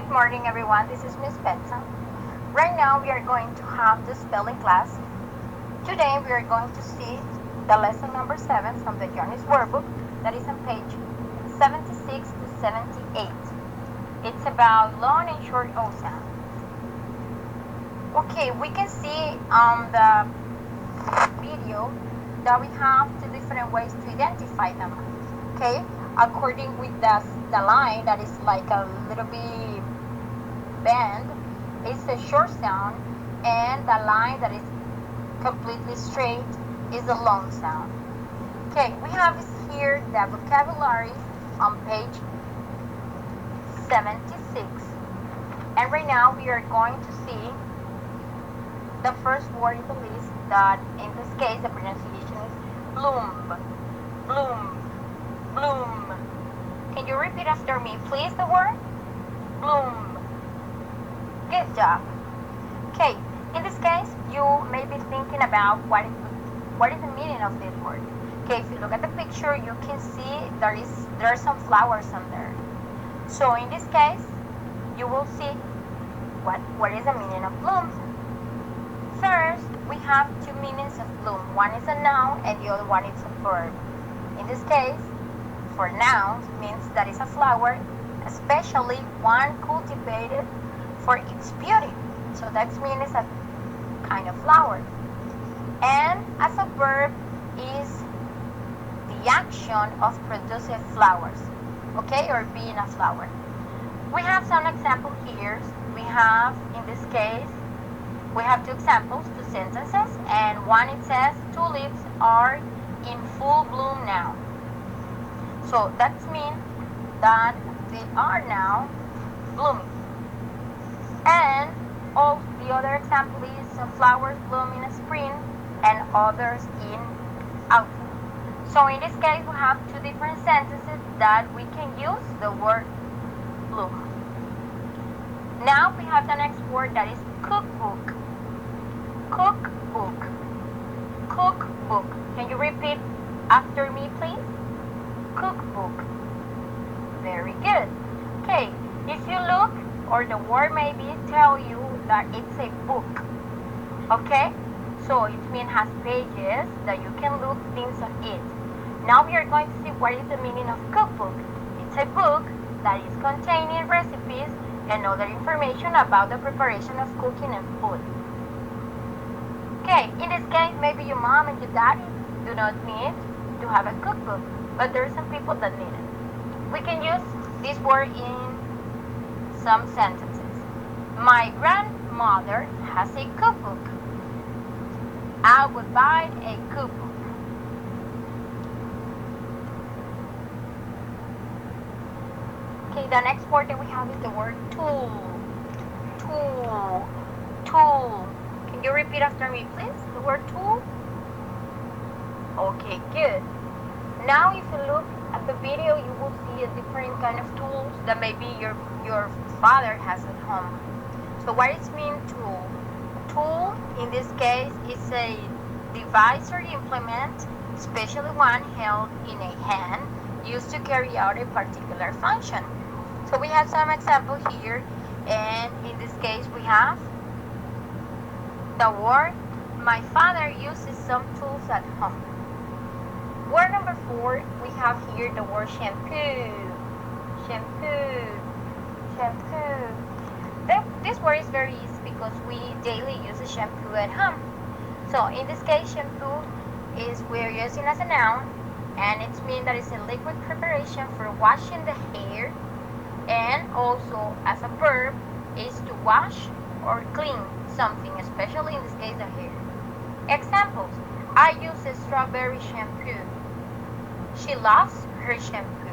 Good morning, everyone. This is Miss Betsa. Right now, we are going to have the spelling class. Today, we are going to see the lesson number 7 from the Journey's Workbook that is on page 76 to 78. It's about long and short O sounds. Okay, we can see on the video that we have two different ways to identify them. Okay, according with the line that is like a little bit bend is a short sound, and the line that is completely straight is a long sound. Okay, we have here the vocabulary on page 76, and right now we are going to see the first word in the list, that in this case the pronunciation is bloom, bloom, bloom. Can you repeat after me, please, the word bloom? Good job. Okay, in this case, you may be thinking about what is the meaning of this word. Okay, if you look at the picture, you can see there are some flowers on there. So in this case, you will see what is the meaning of bloom. First, we have two meanings of bloom. One is a noun and the other one is a verb. In this case, for nouns means that it's a flower, especially one cultivated for its beauty. So that means it's a kind of flower. And as a verb is the action of producing flowers, okay, or being a flower. We have some examples here. We have, in this case, we have two examples, two sentences, and one it says tulips are in full bloom now. So that means that they are now blooming. And all the other example is some flowers bloom in spring and others in autumn. So in this case, we have two different sentences that we can use the word bloom. Now we have the next word, that is cookbook. Cookbook. Cookbook. Can you repeat after me, please? Cookbook. Very good. Okay, if you look, or the word maybe tell you that it's a book. Okay, so it means has pages that you can look things on it. Now we are going to see what is the meaning of cookbook. It's a book that is containing recipes and other information about the preparation of cooking and food. Okay, in this case, maybe your mom and your daddy do not need to have a cookbook, but there are some people that need it. We can use this word in some sentences. My grandmother has a cookbook. I would buy a cookbook. Okay, the next word that we have is the word tool. Tool. Tool. Can you repeat after me, please? The word tool? Okay, good. Now if you look at the video, you will see a different kind of tools that maybe your father has at home. So what is mean tool? Tool in this case is a device or implement, especially one held in a hand, used to carry out a particular function. So we have some example here, and in this case we have the word my father uses some tools at home. Word number 4, we have here the word shampoo. Shampoo. Shampoo. This word is very easy because we daily use a shampoo at home. So in this case, shampoo is we're using as a noun, and it means that it's a liquid preparation for washing the hair, and also as a verb is to wash or clean something, especially in this case the hair. Examples: I use a strawberry shampoo. She loves her shampoo.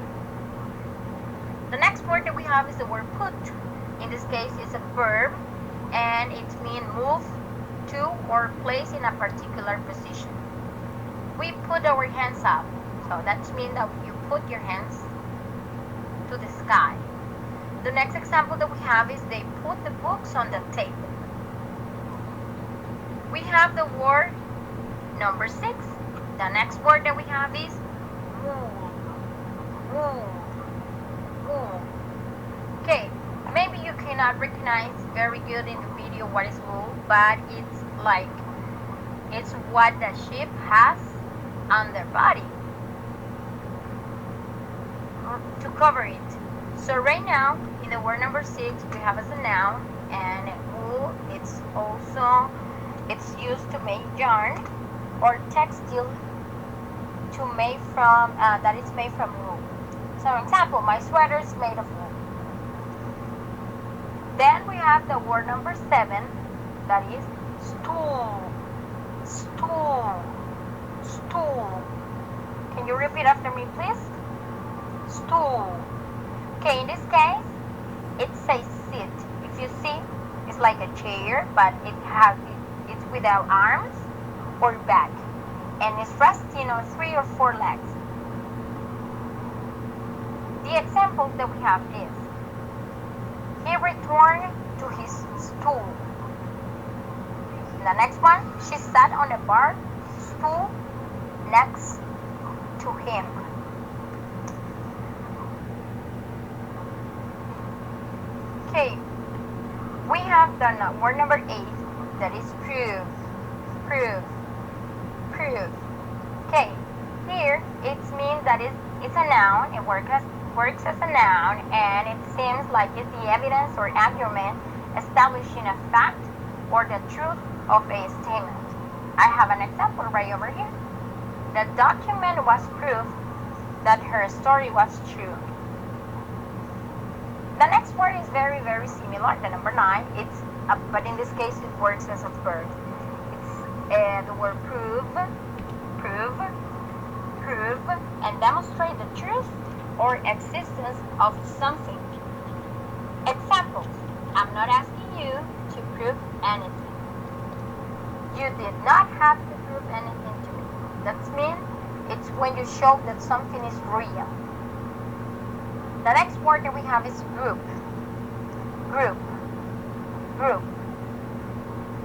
The next word that we have is the word put. In this case, it's a verb, and it means move to or place in a particular position. We put our hands up. So that means that you put your hands to the sky. The next example that we have is they put the books on the table. We have the word number 6. The next word that we have is wool. Wool. Wool. Okay, maybe you can not recognize very good in the video what is wool, but it's what the sheep has on their body to cover it. So right now, in the word number 6, we have as a noun, and wool, it's used to make yarn or textile that is made from wool. So example, my sweater is made of wool. Then we have the word number 7, that is stool. Stool. Stool. Can you repeat after me, please? Stool. Okay, in this case, it says sit. If you see, it's like a chair, but it's without arms or back, and it's resting on 3 or 4 legs. The examples that we have is, he returned to his stool. The next one, she sat on a bar stool next to him. Okay, we have the word number 8, that is prove. Prove. Prove. Okay, here it means that it's a noun. It works as a noun, and it seems like it's the evidence or argument establishing a fact or the truth of a statement. I have an example right over here. The document was proof that her story was true. The next word is very, very similar. The number 9, but in this case it works as a verb. It's the word prove, and demonstrate the truth or existence of something. Examples, I'm not asking you to prove anything. You did not have to prove anything to me. That means it's when you show that something is real. The next word that we have is group. Group. Group.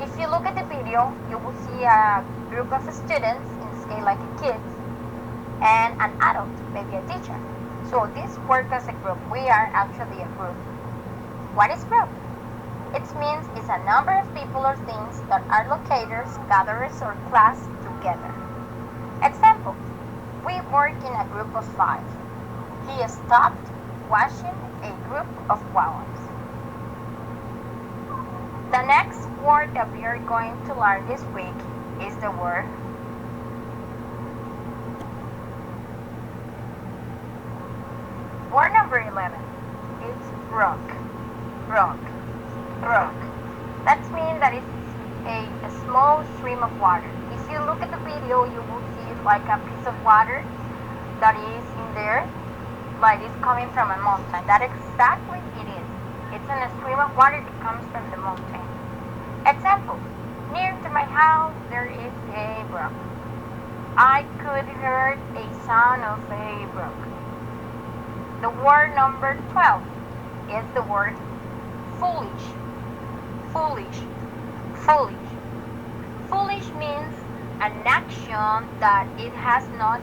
If you look at the video, you will see a group of students, in this case like kids, and an adult, maybe a teacher. So this works as a group. We are actually a group. What is group? It means it's a number of people or things that are locators, gatherers, or class together. Example, we work in a group of 5. He stopped washing a group of walls. The next word that we are going to learn this week is the word number 11. It's rock. Rock. Rock. That means that it's a small stream of water. If you look at the video, you will see like a piece of water that is in there, like it's coming from a mountain. That exactly it is. It's in a stream of water that comes from the mountain. Example, near to my house there is a brook. I could hear a sound of a brook. The word number 12 is the word foolish. Foolish. Foolish. Foolish means an action that it has not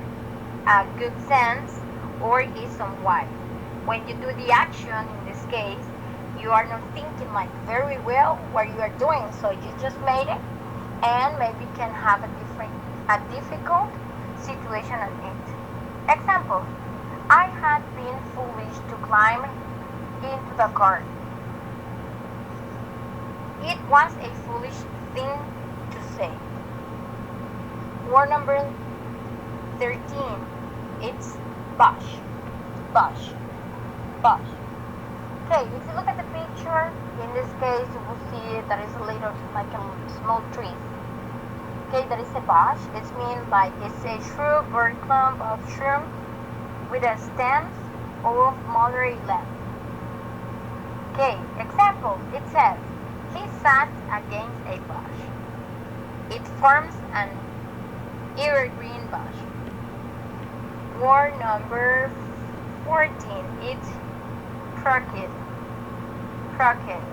a good sense or is unwise. When you do the action, in this case, you are not thinking like very well what you are doing, so you just made it, and maybe can have a difficult situation on it. Example, I had been foolish to climb into the car. It was a foolish thing to say. Word number 13, it's bush. Bush. Bush. Okay, if you look at the picture, in this case you will see that is a little, like a small tree. Okay, that is a bush. It means like it's a shrub or clump of shrub with a stem of moderate length. Okay, example, it says, he sat against a bush. It forms an evergreen bush. Word number 14, it's crooked. Crooked.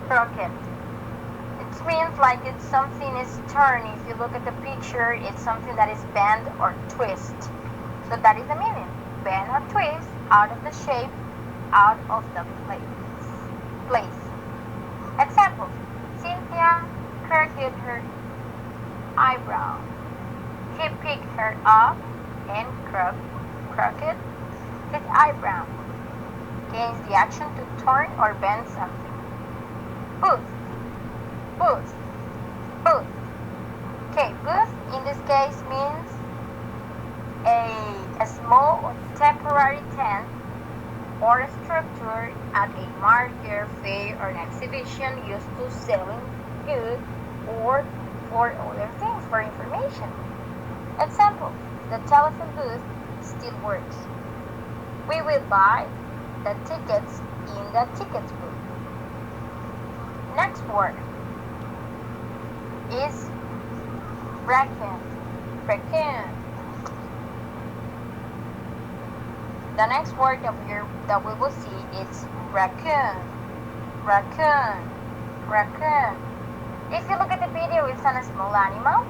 Crooked. It means like it's something is turned. If you look at the picture, it's something that is bent or twist. So that is the meaning. Bend or twist, out of the shape, out of the place. place. Example, Cynthia crooked her eyebrow. He picked her up and crooked his eyebrow. Gains the action to turn or bend something. Boost, boost, boost. Okay, boost in this case means a small temporary tent or structure at a market, fair, or an exhibition used to selling goods or for other things, for information. Example, the telephone booth still works. We will buy the tickets in the tickets booth. Next word is raccoon. Raccoon. The next word that we will see is raccoon. Raccoon. Raccoon. If you look at the video, it's on a small animal,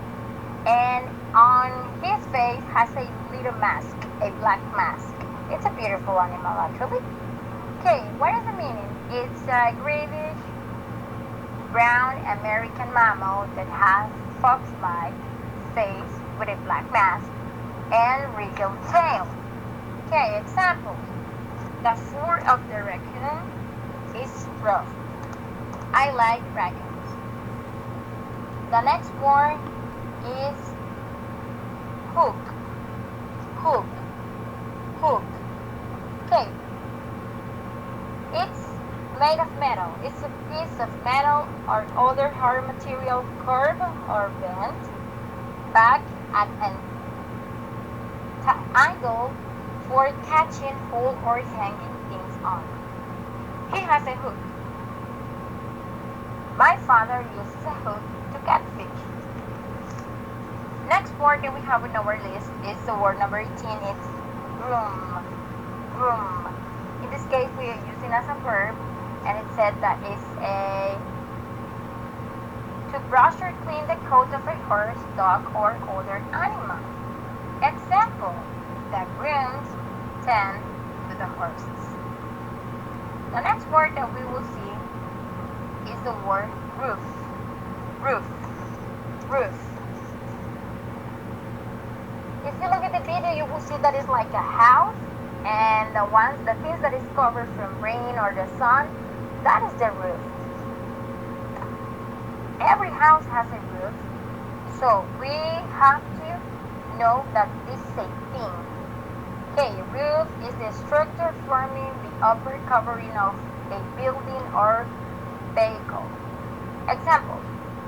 and on his face has a little mask, a black mask. It's a beautiful animal, actually. Okay, what is the meaning? It's a greenish brown American mammal that has fox-like face with a black mask and wrinkled tail. Okay, example. The fur of the raccoon is rough. I like raccoons. The next word is hook. Hook. Hook. Okay. It's made of metal. It's a piece of metal or other hard material curved or bent back at an angle for catching, hold, or hanging things on. He has a hook. My father uses a hook to catch fish. Next word that we have in our list is the word number 18. It's broom. Broom. In this case, we are using as a verb, and it said that it's to brush or clean the coat of a horse, dog, or other animal. Example, the grooms tend to the horses. The next word that we will see is the word roof. Roof. Roof. If you look at the video, you will see that it's like a house, and the things that is covered from rain or the sun, that is the roof. Every house has a roof, so we have to know that this is a thing. Okay, roof is the structure forming the upper covering of a building or vehicle. Example,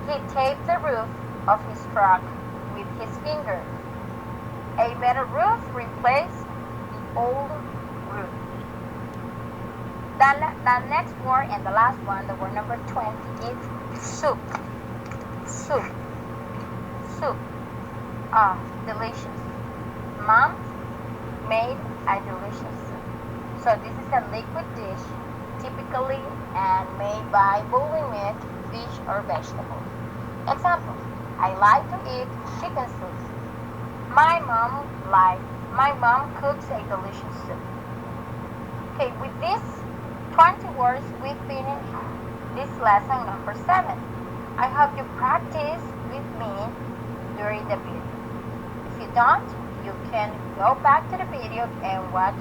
he taped the roof of his truck with his finger. A metal roof replaced the old roof. The next word and the last one, the word number 20, is soup. Soup. Soup. Delicious. Mom made a delicious soup. So this is a liquid dish, typically and made by boiling meat, fish, or vegetables. Example, I like to eat chicken soup. My mom cooks a delicious soup. Okay, with these 20 words, we finish this lesson number 7. I hope you practice with me during the video. If you don't, you can go back to the video and watch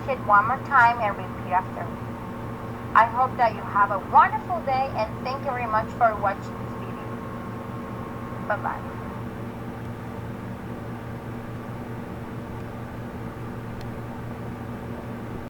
it one more time and repeat after me. I hope that you have a wonderful day, and thank you very much for watching this video. Bye-bye.